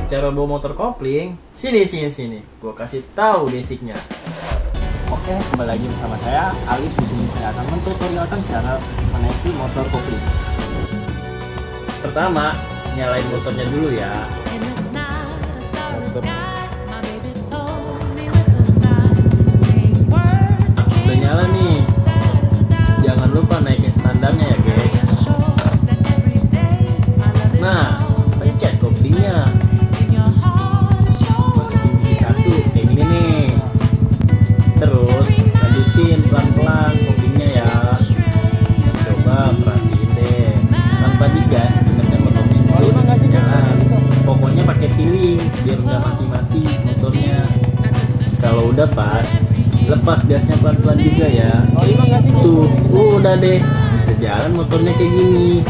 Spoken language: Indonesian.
cara bawa motor kopling? Sini. Gua kasih tahu basicnya. Oke, kembali lagi bersama saya Alif. Di sini saya akan mentutorialkan cara menaiki motor kopling. Pertama, nyalain motornya dulu ya. Udah nyala nih. Jangan lupa naikin standarnya ya guys. Nah, pencet koplingnya. Masukin gigi satu kayak gini nih. Terus lanjutin pelan-pelan koplingnya ya. Coba perhatiin deh. Tanpa digas, sebenarnya motornya belum bisa jalan. Pokoknya pakai piling biar nggak mati-mati motornya. Kalau udah pas, lepas gasnya pelan-pelan juga ya. Tuh, udah deh, bisa jalan motornya kayak gini.